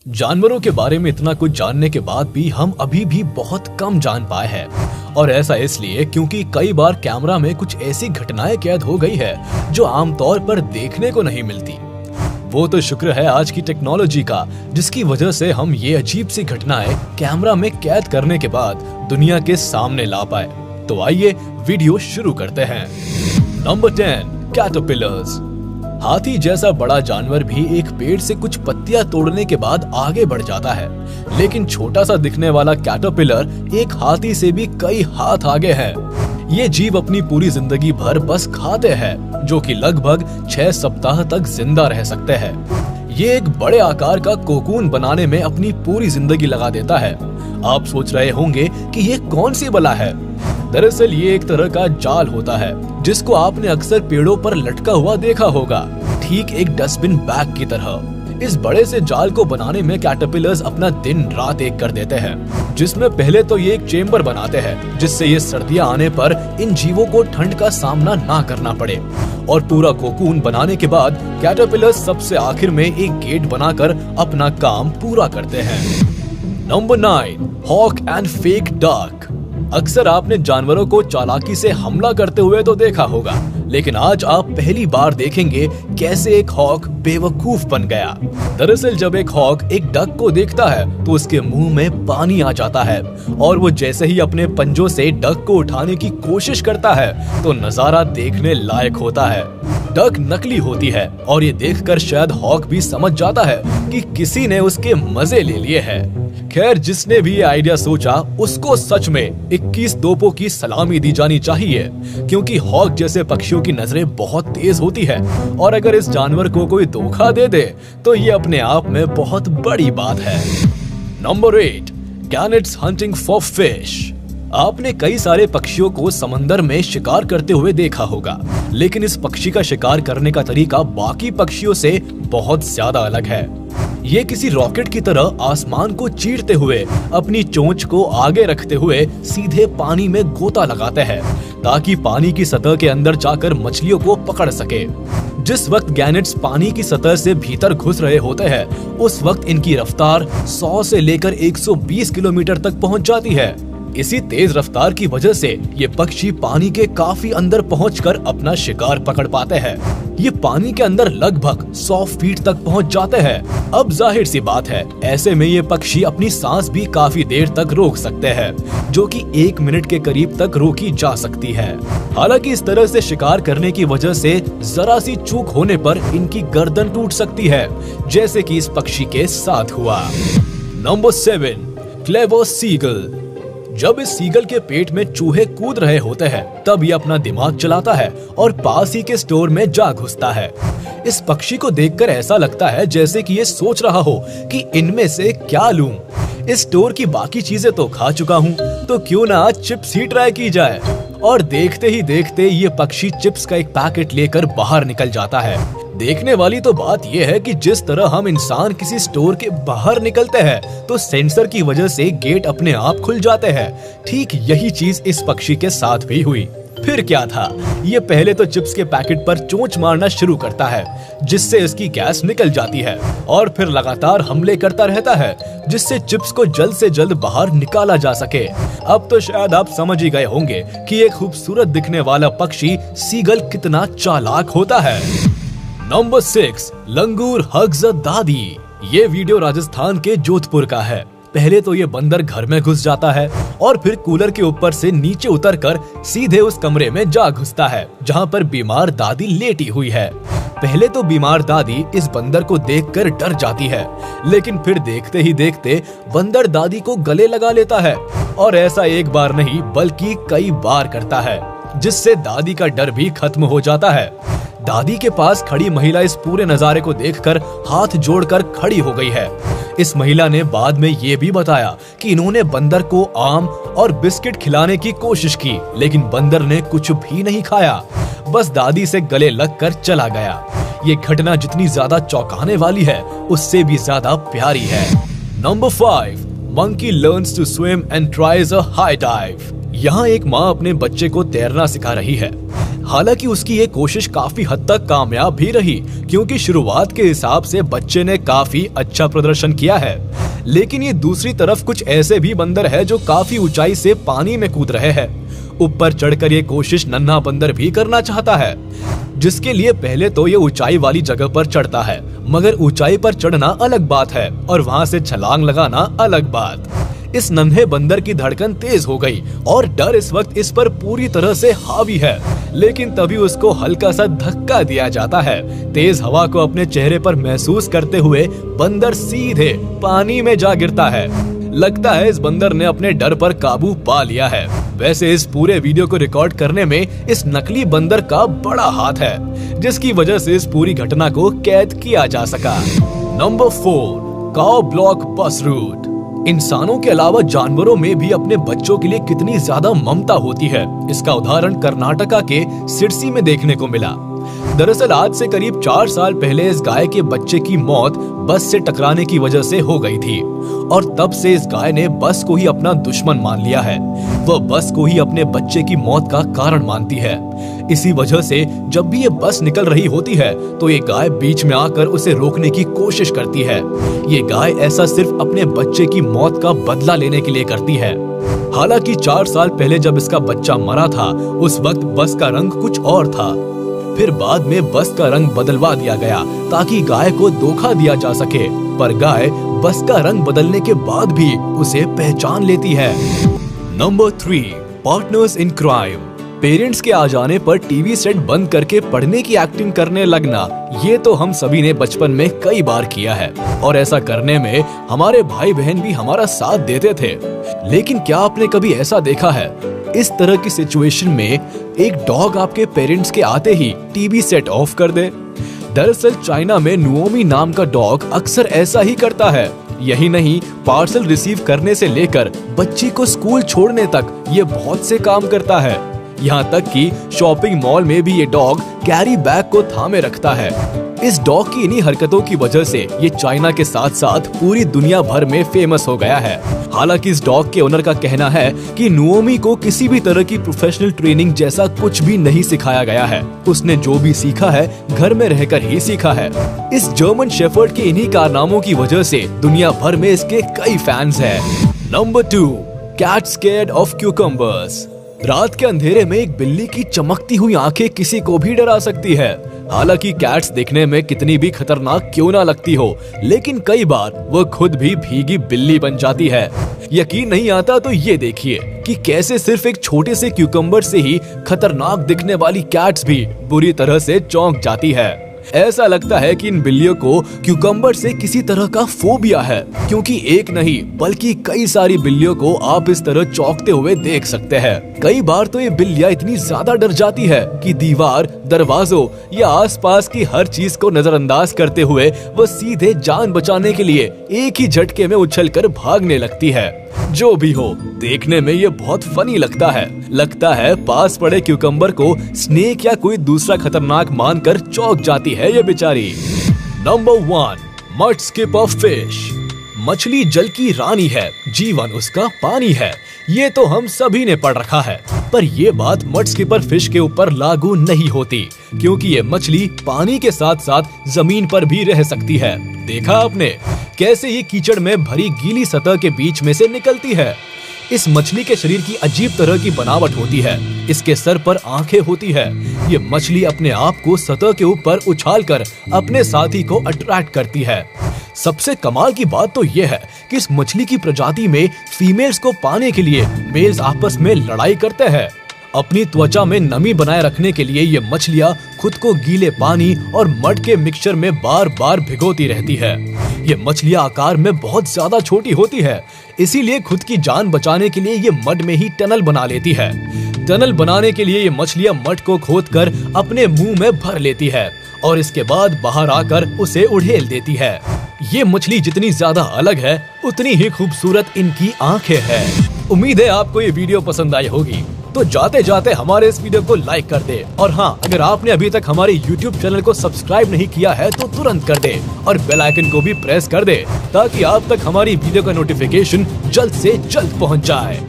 जानवरों के बारे में इतना कुछ जानने के बाद भी हम अभी भी बहुत कम जान पाए हैं। और ऐसा इसलिए क्योंकि कई बार कैमरा में कुछ ऐसी घटनाएं कैद हो गई है जो आमतौर पर देखने को नहीं मिलती। वो तो शुक्र है आज की टेक्नोलॉजी का, जिसकी वजह से हम ये अजीब सी घटनाएं कैमरा में कैद करने के बाद दुनिया के सामने ला पाए। तो आइए वीडियो शुरू करते हैं। Number 10, caterpillars. हाथी जैसा बड़ा जानवर भी एक पेड़ से कुछ पत्तियां तोड़ने के बाद आगे बढ़ जाता है, लेकिन छोटा सा दिखने वाला कैटरपिलर एक हाथी से भी कई हाथ आगे है। ये जीव अपनी पूरी जिंदगी भर बस खाते हैं, जो कि लगभग 6 सप्ताह तक जिंदा रह सकते हैं। ये एक बड़े आकार का कोकून बनाने में अपनी पूरी जिंदगी लगा देता है। आप सोच रहे होंगे कि ये कौन सी बला है। दरअसल ये एक तरह का जाल होता है जिसको आपने अक्सर पेड़ों पर लटका हुआ देखा होगा, ठीक एक डस्टबिन बैग की तरह। इस बड़े से जाल को बनाने में कैटरपिलर्स अपना दिन रात एक कर देते हैं, जिसमें पहले तो ये एक चेम्बर बनाते हैं जिससे ये सर्दियां आने पर इन जीवों को ठंड का सामना ना करना पड़े। और पूरा कोकून बनाने के बाद कैटरपिलर्स सबसे आखिर में एक गेट बनाकर अपना काम पूरा करते हैं। Number 9, hawk and fake duck. अक्सर आपने जानवरों को चालाकी से हमला करते हुए तो देखा होगा, लेकिन आज आप पहली बार देखेंगे कैसे एक हॉक बेवकूफ बन गया। दरअसल जब एक हॉक एक डक को देखता है तो उसके मुंह में पानी आ जाता है, और वो जैसे ही अपने पंजों से डक को उठाने की कोशिश करता है तो नजारा देखने लायक होता है। डक नकली होती है और ये देखकर शायद हॉक भी समझ जाता है कि किसी ने उसके मजे ले लिए हैं। खैर, जिसने भी ये आइडिया सोचा उसको सच में 21 तोपों की सलामी दी जानी चाहिए, क्योंकि हॉक जैसे पक्षियों की नजरें बहुत तेज होती है, और अगर इस जानवर को कोई धोखा दे दे तो ये अपने आप में बहुत बड़ी बात है। Number 8, gannets hunting for fish. आपने कई सारे पक्षियों को समंदर में शिकार करते हुए देखा होगा, लेकिन इस पक्षी का शिकार करने का तरीका बाकी पक्षियों से बहुत ज्यादा अलग है। ये किसी रॉकेट की तरह आसमान को चीरते हुए अपनी चोंच को आगे रखते हुए सीधे पानी में गोता लगाते हैं, ताकि पानी की सतह के अंदर जाकर मछलियों को पकड़ सके। जिस वक्त गैनेट्स पानी की सतह से भीतर घुस रहे होते हैं, उस वक्त इनकी रफ्तार 100 से लेकर 120 किलोमीटर तक पहुंच जाती है। इसी तेज रफ्तार की वजह से ये पक्षी पानी के काफी अंदर पहुंचकर अपना शिकार पकड़ पाते हैं। ये पानी के अंदर लगभग 100 फीट तक पहुंच जाते हैं। अब जाहिर सी बात है, ऐसे में ये पक्षी अपनी सांस भी काफी देर तक रोक सकते हैं, जो कि 1 मिनट के करीब तक रोकी जा सकती है। हालांकि इस तरह से शिकार करने की वजह से जरा सी चूक होने पर इनकी गर्दन टूट सकती है, जैसे कि इस पक्षी के साथ हुआ। Number 7, clever seagull. जब इस सीगल के पेट में चूहे कूद रहे होते हैं, तब ये अपना दिमाग चलाता है और पास ही के स्टोर में जा घुसता है। इस पक्षी को देखकर ऐसा लगता है जैसे कि ये सोच रहा हो कि इनमें से क्या लूं। इस स्टोर की बाकी चीजें तो खा चुका हूँ, तो क्यों ना आज चिप्स ही ट्राई की जाए। और देखते ही देखते ये पक्षी चिप्स का एक पैकेट लेकर बाहर निकल जाता है। देखने वाली तो बात यह है कि जिस तरह हम इंसान किसी स्टोर के बाहर निकलते हैं तो सेंसर की वजह से गेट अपने आप खुल जाते हैं, ठीक यही चीज इस पक्षी के साथ भी हुई। फिर क्या था, ये पहले तो चिप्स के पैकेट पर चोंच मारना शुरू करता है, जिससे इसकी गैस निकल जाती है, और फिर लगातार हमले करता रहता है, जिससे चिप्स को जल्द से जल्द बाहर निकाला जा सके। अब तो शायद आप समझ ही गए होंगे कि एक खूबसूरत दिखने वाला पक्षी सीगल कितना चालाक होता है। नंबर 6, लंगूर हग्स अ दादी। ये वीडियो राजस्थान के जोधपुर का है। पहले तो ये बंदर घर में घुस जाता है और फिर कूलर के ऊपर से नीचे उतरकर सीधे उस कमरे में जा घुसता है जहाँ पर बीमार दादी लेटी हुई है। पहले तो बीमार दादी इस बंदर को देखकर डर जाती है, लेकिन फिर देखते ही देखते बंदर दादी को गले लगा लेता है, और ऐसा एक बार नहीं बल्कि कई बार करता है, जिससे दादी का डर भी खत्म हो जाता है। दादी के पास खड़ी महिला इस पूरे नजारे को देखकर हाथ जोड़कर खड़ी हो गई है। इस महिला ने बाद में ये भी बताया कि इन्होंने बंदर को आम और बिस्किट खिलाने की कोशिश की, लेकिन बंदर ने कुछ भी नहीं खाया, बस दादी से गले लगकर चला गया। ये घटना जितनी ज्यादा चौंकाने वाली है, उससे भी ज्यादा प्यारी है। Number 5, monkey learns to swim and tries a high dive. यहाँ एक माँ अपने बच्चे को तैरना सिखा रही है। हालांकि उसकी ये कोशिश काफी हद तक कामयाब भी रही, क्योंकि शुरुआत के हिसाब से बच्चे ने काफी अच्छा प्रदर्शन किया है। लेकिन ये दूसरी तरफ कुछ ऐसे भी बंदर है जो काफी ऊंचाई से पानी में कूद रहे हैं। ऊपर चढ़कर ये कोशिश नन्हा बंदर भी करना चाहता है, जिसके लिए पहले तो ये ऊंचाई वाली जगह पर चढ़ता है, मगर ऊंचाई पर चढ़ना अलग बात है और वहाँ से छलांग लगाना अलग बात। इस नन्हे बंदर की धड़कन तेज हो गई और डर इस वक्त इस पर पूरी तरह से हावी है। लेकिन तभी उसको हल्का सा धक्का दिया जाता है। तेज हवा को अपने चेहरे पर महसूस करते हुए बंदर सीधे पानी में जा गिरता है। लगता है इस बंदर ने अपने डर पर काबू पा लिया है। वैसे इस पूरे वीडियो को रिकॉर्ड करने में इस नकली बंदर का बड़ा हाथ है, जिसकी वजह से इस पूरी घटना को कैद किया जा सका। नंबर 4, काऊ ब्लॉक बस रूट। इंसानों के अलावा जानवरों में भी अपने बच्चों के लिए कितनी ज्यादा ममता होती है, इसका उदाहरण कर्नाटका के सिरसी में देखने को मिला। दरअसल आज से करीब 4 साल पहले इस गाय के बच्चे की मौत बस से टकराने की वजह से हो गई थी और तब से इस गाय ने बस को ही अपना दुश्मन मान लिया है। वह बस को ही अपने बच्चे की मौत का कारण मानती है। इसी वजह से जब भी ये बस निकल रही होती है तो ये गाय बीच में आकर उसे रोकने की कोशिश करती है। ये गाय ऐसा सिर्फ अपने बच्चे की मौत का बदला लेने के लिए करती है। हालांकि 4 साल पहले जब इसका बच्चा मरा था, उस वक्त बस का रंग कुछ और था। फिर बाद में बस का रंग बदलवा दिया गया ताकि गाय को धोखा दिया जा सके, पर गाय बस का रंग बदलने के बाद भी उसे पहचान लेती है। Number 3, partners in crime. Parents के आ जाने पर टीवी सेट बंद करके पढ़ने की एक्टिंग करने लगना, ये तो हम सभी ने बचपन में कई बार किया है और ऐसा करने में हमारे भाई बहन भी हमारा साथ देते थे। लेकिन क्या आपने कभी ऐसा देखा है, इस तरह की सिचुएशन में एक डॉग आपके पेरेंट्स के आते ही टीवी सेट ऑफ कर दे? दरअसल चाइना में नुओमी नाम का डॉग अक्सर ऐसा ही करता है। यही नहीं, पार्सल रिसीव करने से लेकर बच्ची को स्कूल छोड़ने तक ये बहुत से काम करता है। यहाँ तक कि शॉपिंग मॉल में भी ये डॉग कैरी बैग को थामे रखता है। इस डॉग की इन्हीं हरकतों की वजह से ये चाइना के साथ साथ पूरी दुनिया भर में फेमस हो गया है। हालांकि इस डॉग के ओनर का कहना है कि नुओमी को किसी भी तरह की प्रोफेशनल ट्रेनिंग जैसा कुछ भी नहीं सिखाया गया है। उसने जो भी सीखा है घर में रहकर ही सीखा है। इस जर्मन शेफर्ड के इन्हीं कारनामों की वजह से दुनिया भर में इसके कई फैंस हैं। Number 2, cat scared of cucumbers. रात के अंधेरे में एक बिल्ली की चमकती हुई आंखें किसी को भी डरा सकती है। हालांकि कैट्स दिखने में कितनी भी खतरनाक क्यों ना लगती हो, लेकिन कई बार वो खुद भी भीगी बिल्ली बन जाती है। यकीन नहीं आता तो ये देखिए कि कैसे सिर्फ एक छोटे से क्यूकम्बर से ही खतरनाक दिखने वाली कैट्स भी बुरी तरह से चौंक जाती है। ऐसा लगता है कि इन बिल्लियों को क्यूकम्बर से किसी तरह का फोबिया है, क्योंकि एक नहीं बल्कि कई सारी बिल्लियों को आप इस तरह चौंकते हुए देख सकते हैं। कई बार तो ये बिल्लियां इतनी ज्यादा डर जाती है कि दीवार, दरवाजों या आसपास की हर चीज को नजरअंदाज करते हुए वो सीधे जान बचाने के लिए एक ही झटके में उछलकर भागने लगती है। जो भी हो, देखने में ये बहुत फनी लगता है पास पड़े क्यूकम्बर को स्नेक या कोई दूसरा खतरनाक मानकर चौंक जाती है ये बेचारी। Number 1, mud skipper fish. मछली जल की रानी है, जीवन उसका पानी है, ये तो हम सभी ने पढ़ रखा है। पर ये बात मड स्किपर फिश के ऊपर लागू नहीं होती, क्योंकि ये मछली पानी के साथ साथ जमीन पर भी रह सकती है। देखा आपने कैसे ये कीचड़ में भरी गीली सतह के बीच में से निकलती है। इस मछली के शरीर की अजीब तरह की बनावट होती है। इसके सर पर आंखें होती है। ये मछली अपने आप को सतह के ऊपर उछालकर अपने साथी को अट्रैक्ट करती है। सबसे कमाल की बात तो ये है कि इस मछली की प्रजाति में फीमेल्स को पाने के लिए मेल्स आपस में लड़ाई करते हैं। अपनी त्वचा में नमी बनाए रखने के लिए ये मछलियां खुद को गीले पानी और मड के मिक्सचर में बार बार भिगोती रहती है। ये मछलियां आकार में बहुत ज्यादा छोटी होती है, इसीलिए खुद की जान बचाने के लिए ये मड में ही टनल बना लेती है। टनल बनाने के लिए ये मछलियां मड को खोदकर अपने मुंह में भर लेती है और इसके बाद बाहर आकर उसे उड़ेल देती है। ये मछली जितनी ज्यादा अलग है, उतनी ही खूबसूरत इनकी आंखें हैं। उम्मीद है आपको ये वीडियो पसंद आई होगी। तो जाते जाते हमारे इस वीडियो को लाइक कर दे, और हाँ, अगर आपने अभी तक हमारे YouTube चैनल को सब्सक्राइब नहीं किया है तो तुरंत कर दे और बेल आइकन को भी प्रेस कर दे, ताकि आप तक हमारी वीडियो का नोटिफिकेशन जल्द से जल्द पहुंच जाए।